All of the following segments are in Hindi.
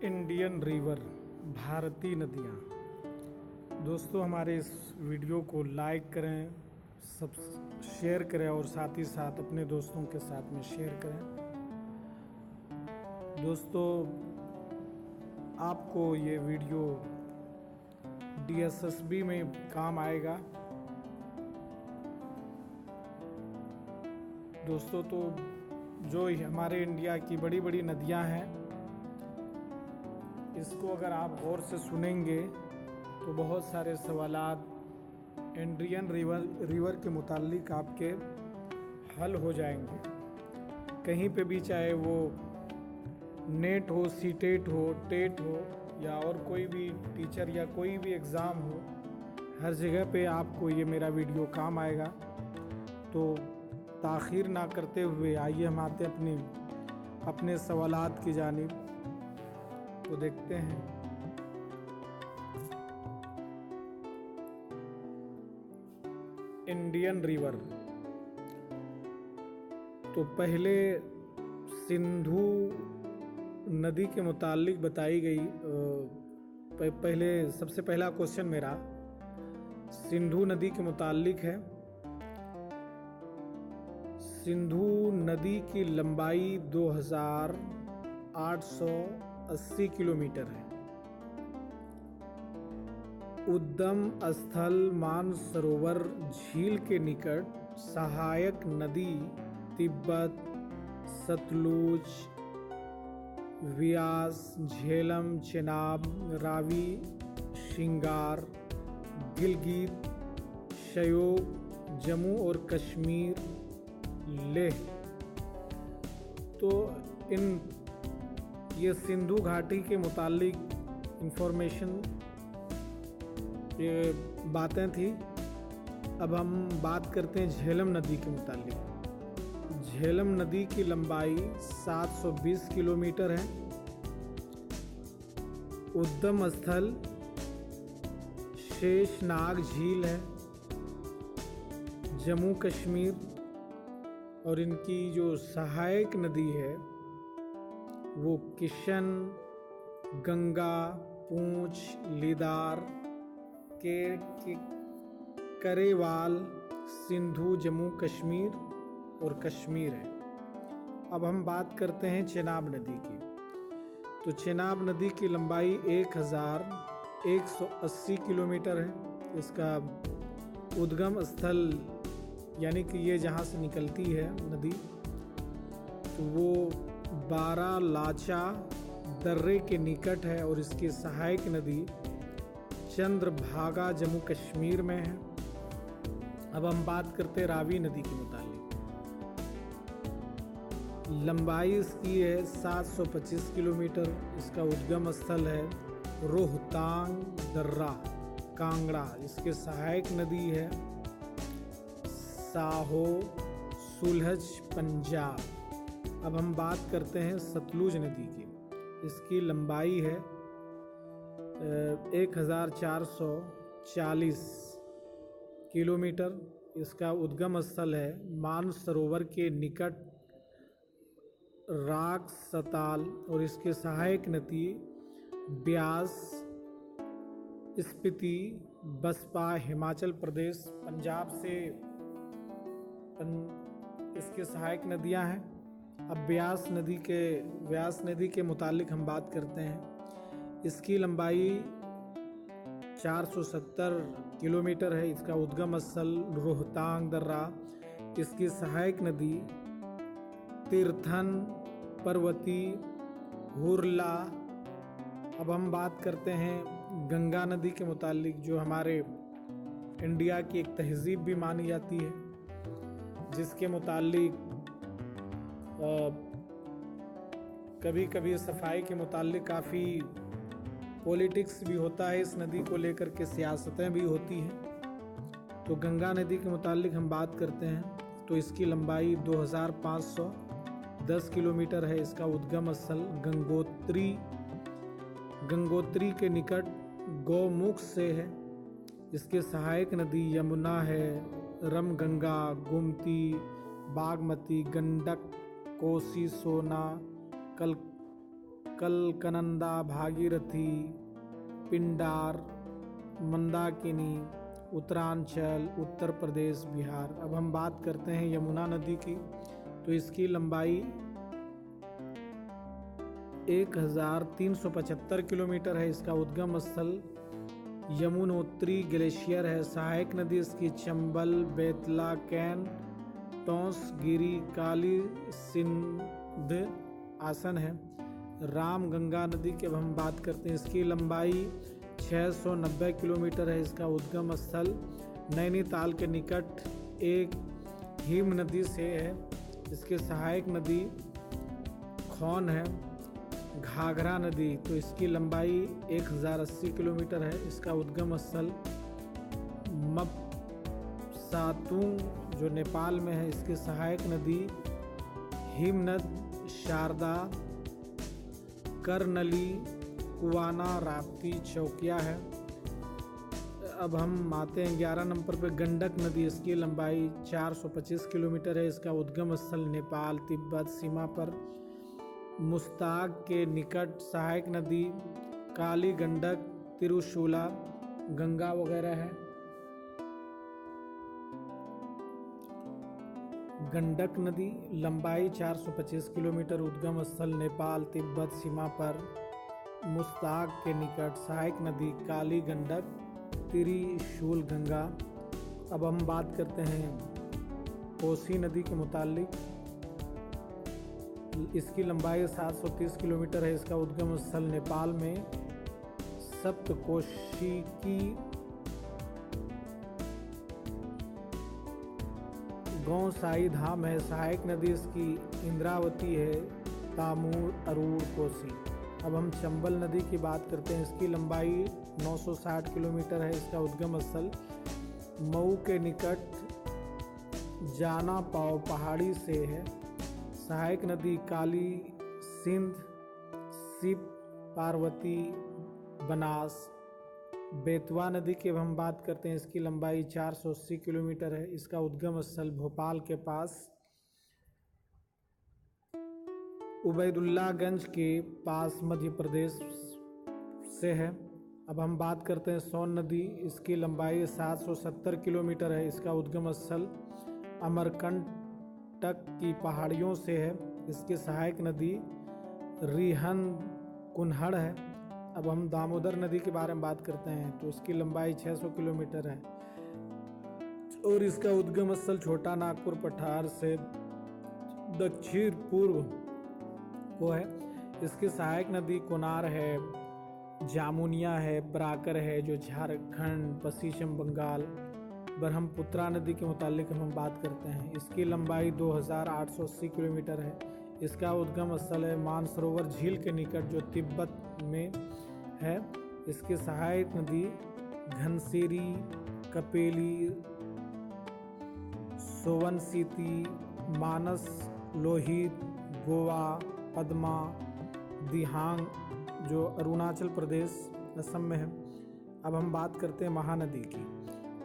इंडियन रिवर, भारतीय नदियाँ। दोस्तों, हमारे इस वीडियो को लाइक करें, सब शेयर करें और साथ ही साथ अपने दोस्तों के साथ में शेयर करें। दोस्तों, आपको ये वीडियो DSSB में काम आएगा। दोस्तों, तो जो हमारे इंडिया की बड़ी बड़ी नदियाँ हैं, इसको अगर आप गौर से सुनेंगे तो बहुत सारे सवालात इंडियन रिवर के मुताल्लिक आपके हल हो जाएंगे। कहीं पे भी, चाहे वो नेट हो, सीटेट हो, टेट हो या और कोई भी टीचर या कोई भी एग्ज़ाम हो, हर जगह पे आपको ये मेरा वीडियो काम आएगा। तो ताख़ीर ना करते हुए आइए हम आते अपने सवालात की जानिब। तो देखते हैं। इंडियन रिवर, तो पहले सिंधु नदी के मुताल्लिक बताई गई। पहले सबसे पहला क्वेश्चन मेरा सिंधु नदी के मुताल्लिक है। सिंधु नदी की लंबाई 2880 किलोमीटर है। उद्गम स्थल मानसरोवर झील के निकट। सहायक नदी तिब्बत, सतलुज, व्यास, झेलम, चेनाब, रावी, शिंगार, गिलगित, श्योक, जम्मू और कश्मीर, लेह। तो ये सिंधु घाटी के मुतालिक इंफॉर्मेशन ये बातें थी। अब हम बात करते हैं झेलम नदी के मुतालिक। झेलम नदी की लंबाई 720 किलोमीटर है। उद्गम स्थल शेषनाग झील है, जम्मू कश्मीर। और इनकी जो सहायक नदी है वो किशन, गंगा, पूंछ, लीदार, करेवाल, सिंधु, जम्मू कश्मीर और कश्मीर है। अब हम बात करते हैं चेनाब नदी की। तो चेनाब नदी की लंबाई 1180 किलोमीटर है। इसका उद्गम स्थल, यानी कि ये जहाँ से निकलती है नदी, तो वो बारालाचा दर्रे के निकट है। और इसकी सहायक नदी चंद्रभागा जम्मू कश्मीर में है। अब हम बात करते हैं रावी नदी के मुतालिक। लंबाई इसकी है 725 किलोमीटर। इसका उद्गम स्थल है रोहतांग दर्रा, कांगड़ा। इसके सहायक नदी है साहो, सुलहज, पंजाब। अब हम बात करते हैं सतलुज नदी की। इसकी लंबाई है 1440 किलोमीटर। इसका उद्गम स्थल है मानसरोवर के निकट राक सताल। और इसके सहायक नदी ब्यास, स्पीति, बसपा, हिमाचल प्रदेश, पंजाब से इसके सहायक नदियां हैं। अब व्यास नदी के मुतालिक हम बात करते हैं। इसकी लंबाई 470 किलोमीटर है। इसका उद्गम स्थल रोहतांग दर्रा। इसकी सहायक नदी तीर्थन, पर्वती, हुरला। अब हम बात करते हैं गंगा नदी के मुतालिक, जो हमारे इंडिया की एक तहजीब भी मानी जाती है, जिसके मुतालिक कभी कभी सफाई के मुतालिक काफ़ी पॉलिटिक्स भी होता है। इस नदी को लेकर के सियासतें भी होती हैं। तो गंगा नदी के मुतालिक हम बात करते हैं। तो इसकी लंबाई 2510 किलोमीटर है। इसका उद्गम स्थल गंगोत्री के निकट गौमुख से है। इसके सहायक नदी यमुना है, रमगंगा, गोमती, बागमती, गंडक, कोसी, सोना, कलकनंदा, भागीरथी, पिंडार, मंदाकिनी, उत्तरांचल, उत्तर प्रदेश, बिहार। अब हम बात करते हैं यमुना नदी की। तो इसकी लंबाई 1375 किलोमीटर है। इसका उद्गम स्थल यमुनोत्री ग्लेशियर है। सहायक नदी इसकी चंबल, बेतला, कैन, टोंस, गिरी, काली, सिंध, आसन है। राम गंगा नदी की अब हम बात करते हैं। इसकी लंबाई 690 किलोमीटर है। इसका उद्गम स्थल नैनीताल के निकट एक हिम नदी से है। इसकी सहायक नदी खौन है। घाघरा नदी, तो इसकी लंबाई 1080 किलोमीटर है। इसका उद्गम स्थल मपसातुंग जो नेपाल में है। इसकी सहायक नदी हिमनद, शारदा, करनली, कुवाना, राप्ती, चौकिया है। अब हम आते हैं 11 नंबर पे गंडक नदी। इसकी लंबाई 425 किलोमीटर है। इसका उद्गम स्थल नेपाल तिब्बत सीमा पर मुस्ताक के निकट। सहायक नदी काली, गंडक, तिरुशूला, गंगा वगैरह है। गंडक नदी लंबाई 425 किलोमीटर, उद्गम स्थल नेपाल तिब्बत सीमा पर मुस्ताक के निकट। सहायक नदी काली, गंडक, त्रिशूल, गंगा। अब हम बात करते हैं कोसी नदी के मुतालिक। इसकी लंबाई 730 किलोमीटर है। इसका उद्गम स्थल नेपाल में सप्तकोशी की गौसाई धाम है। सहायक नदी इसकी इंद्रावती है, तामूर, अरूर, कोसी। अब हम चंबल नदी की बात करते हैं। इसकी लंबाई 960 किलोमीटर है। इसका उद्गम स्थल मऊ के निकट जाना पाव पहाड़ी से है। सहायक नदी काली, सिंध, शिव, पार्वती, बनास। बेतवा नदी की अब हम बात करते हैं। इसकी लंबाई 480 किलोमीटर है। इसका उद्गम स्थल भोपाल के पास उबैदुल्लागंज के पास मध्य प्रदेश से है। अब हम बात करते हैं सोन नदी। इसकी लंबाई 770 किलोमीटर है। इसका उद्गम स्थल अमरकंटक की पहाड़ियों से है। इसकी सहायक नदी रिहन कुन्हड़ है। अब हम दामोदर नदी के बारे में बात करते हैं। तो इसकी लंबाई 600 किलोमीटर है और इसका उद्गम स्थल छोटा नागपुर पठार से दक्षिण पूर्व को है। इसकी सहायक नदी कोनार है, जामुनिया है, बराकर है जो झारखंड, पश्चिम बंगाल। ब्रह्मपुत्रा नदी के मुतालिक हम बात करते हैं। इसकी लंबाई 2880 किलोमीटर है। इसका उद्गम स्थल है मानसरोवर झील के निकट जो तिब्बत में है। इसकी सहायक नदी घनसेरी, कपेली, सोवनसीती, मानस, लोहित, गोवा, पद्मा, दिहांग जो अरुणाचल प्रदेश असम में है। अब हम बात करते हैं महानदी की।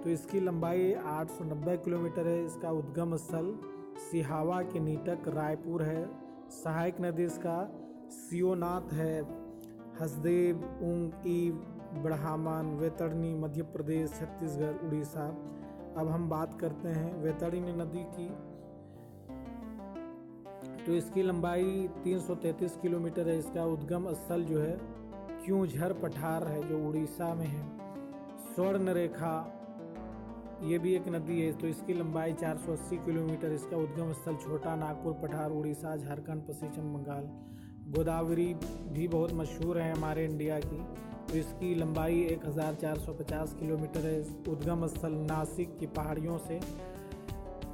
तो इसकी लंबाई 890 किलोमीटर है। इसका उद्गम स्थल सिहावा के निकट रायपुर है। सहायक नदी इसका सियोनाथ है, हसदेव, ऊंगी, ब्रह्मन, वैतरणी, मध्य प्रदेश, छत्तीसगढ़, उड़ीसा। अब हम बात करते हैं वैतरणी नदी की। तो इसकी लंबाई 333 किलोमीटर है। इसका उद्गम स्थल जो है क्यूझर पठार है जो उड़ीसा में है। स्वर्ण रेखा ये भी एक नदी है। तो इसकी लंबाई 480 किलोमीटर। इसका उद्गम स्थल छोटा नागपुर पठार, उड़ीसा, झारखंड, पश्चिम बंगाल। गोदावरी भी बहुत मशहूर है हमारे इंडिया की। तो इसकी लंबाई 1450 किलोमीटर है। उद्गम स्थल नासिक की पहाड़ियों से।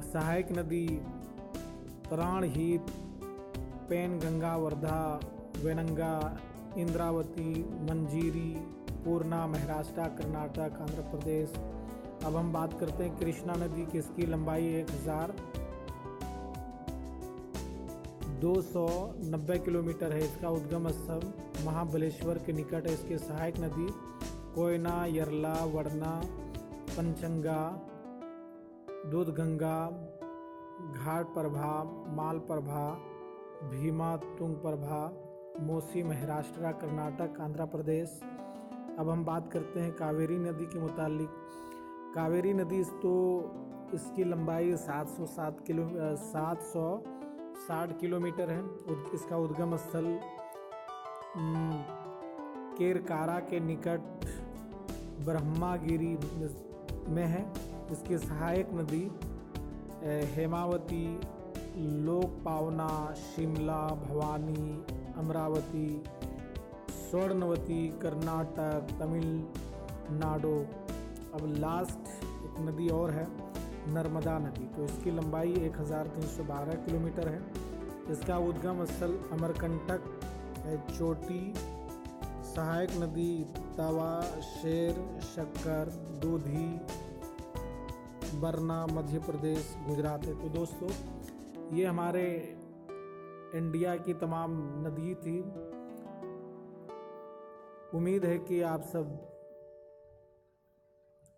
सहायक नदी प्राणहित, पेनगंगा, वर्धा, वेनंगा, इंद्रावती, मंजीरी, पूर्णा, महाराष्ट्र, कर्नाटक, आंध्र प्रदेश। अब हम बात करते हैं कृष्णा नदी की। इसकी लंबाई 1290 किलोमीटर है। इसका उद्गम स्थल महाबलेश्वर के निकट है। इसकी सहायक नदी कोयना, यरला, वरना, पंचंगा, दूधगंगा, घाट प्रभा, माल प्रभा, भीमा, तुंग प्रभा, मोसी महाराष्ट्र, कर्नाटक, आंध्र प्रदेश। अब हम बात करते हैं कावेरी नदी के मुतालिक। कावेरी नदी तो इसकी लंबाई 760 किलोमीटर है। इसका उद्गम स्थल केरकारा के निकट ब्रह्मागिरी में है। इसकी सहायक नदी हेमावती, लोकपावना, शिमला, भवानी, अमरावती, स्वर्णवती, कर्नाटक, तमिलनाडु। अब लास्ट एक नदी और है नर्मदा नदी, तो इसकी लंबाई 1312 किलोमीटर है। इसका उद्गम स्थल अमरकंटक है। चोटी सहायक नदी तवा, शेर, शक्कर, दूधी, बरना, मध्य प्रदेश, गुजरात है। तो दोस्तों ये हमारे इंडिया की तमाम नदी थी। उम्मीद है कि आप सब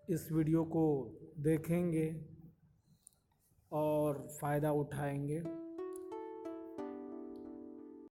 इस वीडियो को देखेंगे और फ़ायदा उठाएंगे।